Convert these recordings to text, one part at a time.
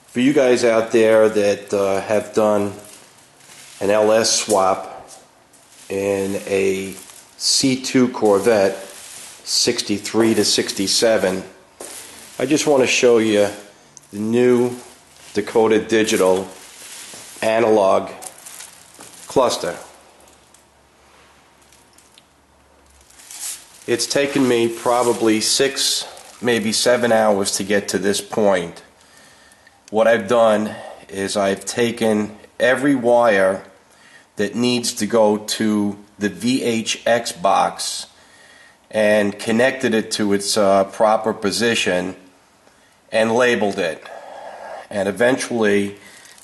For you guys out there that have done an LS swap in a C2 Corvette 63 to 67, I just want to show you the new Dakota Digital analog cluster. It's taken me probably 6, maybe 7 hours to get to this point. What I've done is I've taken every wire that needs to go to the VHX box and connected it to its proper position and labeled it. And eventually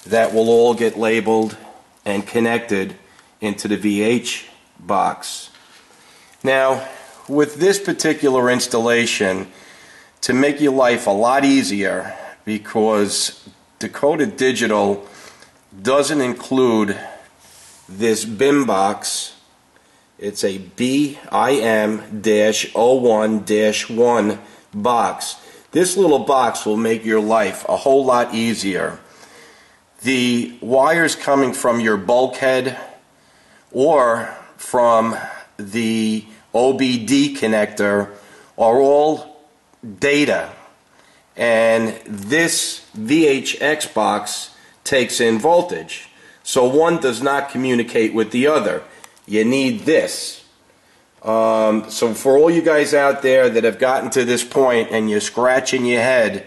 that will all get labeled and connected into the VH box. Now, with this particular installation, to make your life a lot easier, because Dakota Digital doesn't include this BIM box. It's a BIM-01-1 box. This little box will make your life a whole lot easier. The wires coming from your bulkhead or from the OBD connector are all data, and this VHX box takes in voltage, so one does not communicate with the other. You need this. So for all you guys out there that have gotten to this point and you're scratching your head,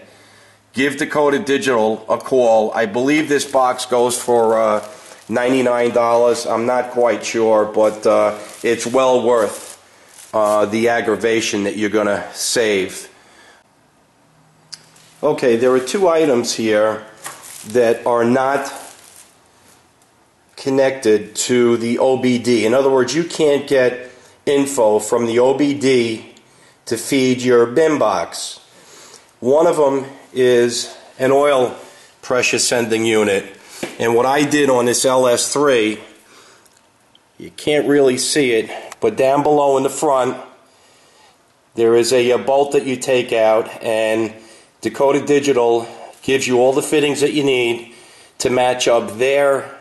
give Dakota Digital a call. I believe this box goes for $99. I'm not quite sure, but it's well worth the aggravation that you're going to save. Okay, there are two items here that are not connected to the OBD. In other words, you can't get info from the OBD to feed your BIM box. One of them is an oil pressure sending unit, and what I did on this LS3, you can't really see it, but down below in the front there is a bolt that you take out, and Dakota Digital gives you all the fittings that you need to match up their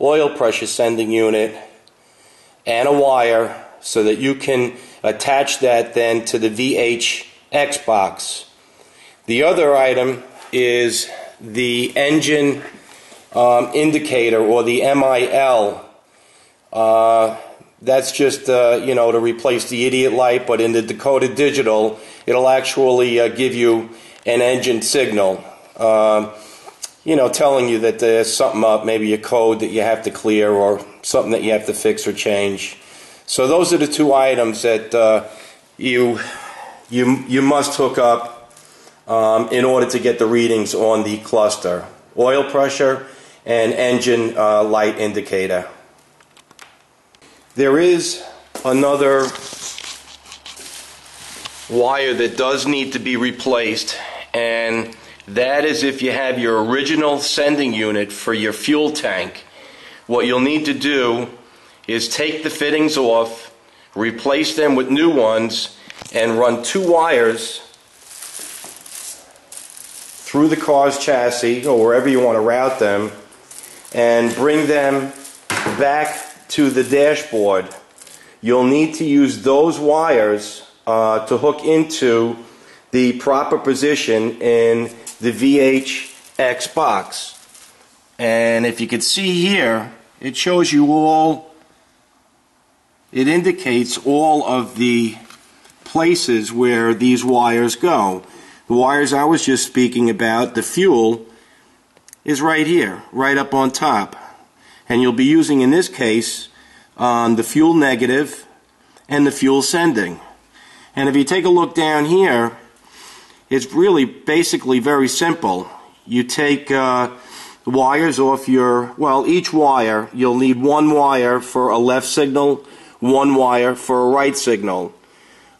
oil pressure sending unit and a wire so that you can attach that then to the VHX box. The other item is the engine indicator, or the MIL. That's just you know, to replace the idiot light, but in the Dakota Digital it'll actually give you an engine signal, you know, telling you that there's something up, maybe a code that you have to clear or something that you have to fix or change. So those are the two items that you must hook up in order to get the readings on the cluster: oil pressure and engine light indicator. There is another wire that does need to be replaced, and that is if you have your original sending unit for your fuel tank. What you'll need to do is take the fittings off, replace them with new ones, and run 2 wires through the car's chassis or wherever you want to route them, and bring them back to the dashboard. You'll need to use those wires to hook into the proper position in the VHX box. And if you can see here, it shows you all, it indicates all of the places where these wires go. The wires I was just speaking about, the fuel, is right here, right up on top. And you'll be using, in this case, the fuel negative and the fuel sending. And if you take a look down here, it's really basically very simple. You take the wires off your, well, each wire, you'll need 1 wire for a left signal, 1 wire for a right signal.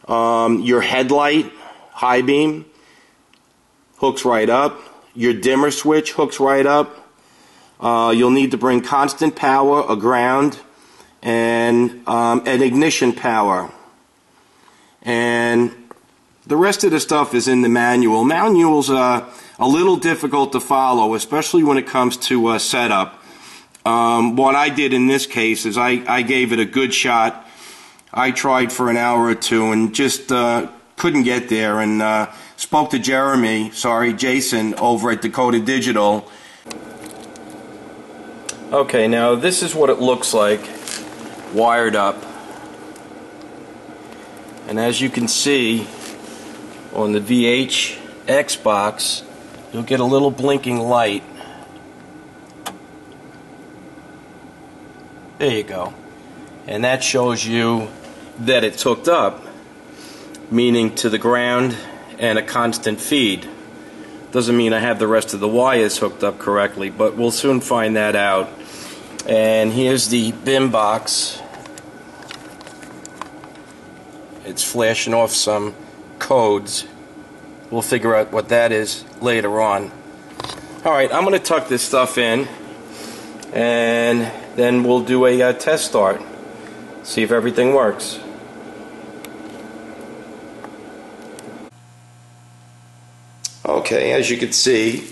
Your headlight, high beam, hooks right up. Your dimmer switch hooks right up. You'll need to bring constant power, a ground, and an ignition power. And The rest of the stuff is in the manual. Manuals are a little difficult to follow, especially when it comes to setup. What I did in this case is I gave it a good shot. I tried for an hour or two and just couldn't get there, and spoke to Jason over at Dakota Digital. Okay, now this is what it looks like wired up. And as you can see on the VHX box, you'll get a little blinking light. There you go. And that shows you that it's hooked up, meaning to the ground and a constant feed. Doesn't mean I have the rest of the wires hooked up correctly, but we'll soon find that out. And here's the bin box. It's flashing off some codes. We'll figure out what that is later on. Alright, I'm going to tuck this stuff in, and then we'll do a test start. See if everything works. Okay, as you can see,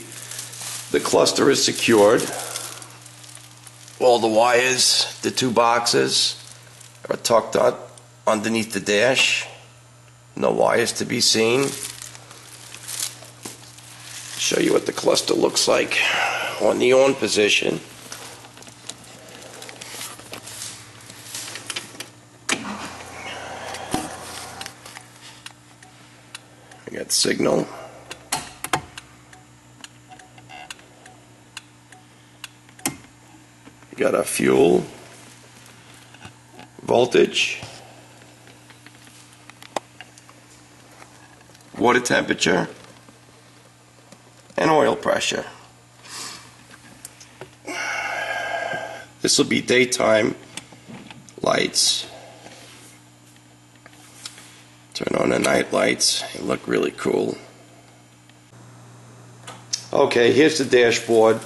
the cluster is secured. All the wires, the two boxes, are tucked up underneath the dash. No wires to be seen. Show you what the cluster looks like on the on position. I got signal. You got a fuel, voltage, water temperature, and oil pressure. This will be daytime lights. Turn on the night lights. They look really cool. Okay, here's the dashboard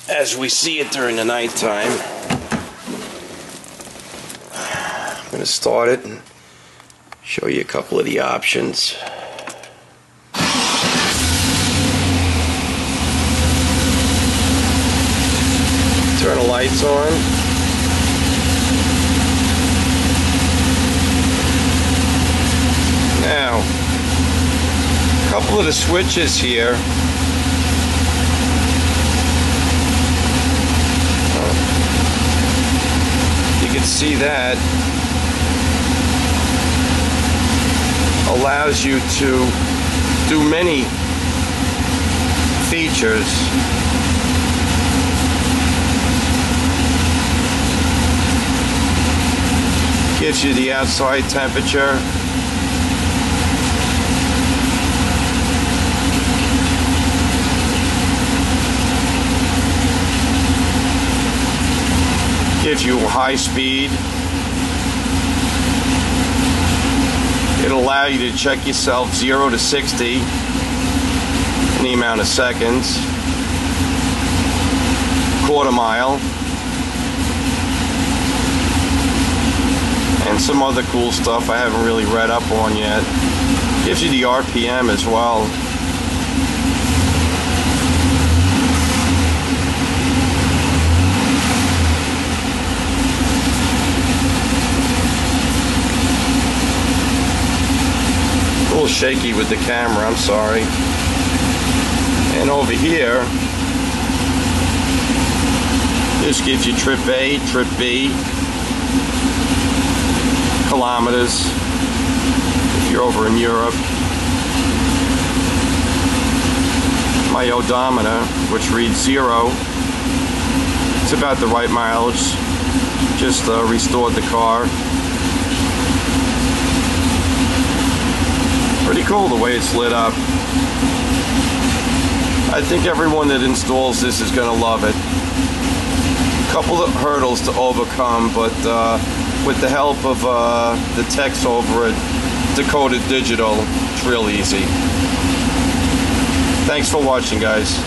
as we see it during the nighttime. I'm going to start it and show you a couple of the options. Turn the lights on. Now, a couple of the switches here. You can see that allows you to do many features. Gives you the outside temperature, gives you high speed. It'll allow you to check yourself 0 to 60 in the amount of seconds, quarter mile, and some other cool stuff I haven't really read up on yet. Gives you the RPM as well. A little shaky with the camera, I'm sorry. And over here, this gives you trip A, trip B, kilometers if you're over in Europe. My odometer, which reads 0. It's about the right mileage. Just restored the car. Pretty cool the way it's lit up. I think everyone that installs this is going to love it. A couple of hurdles to overcome, but with the help of the techs over at Dakota Digital, it's real easy. Thanks for watching, guys.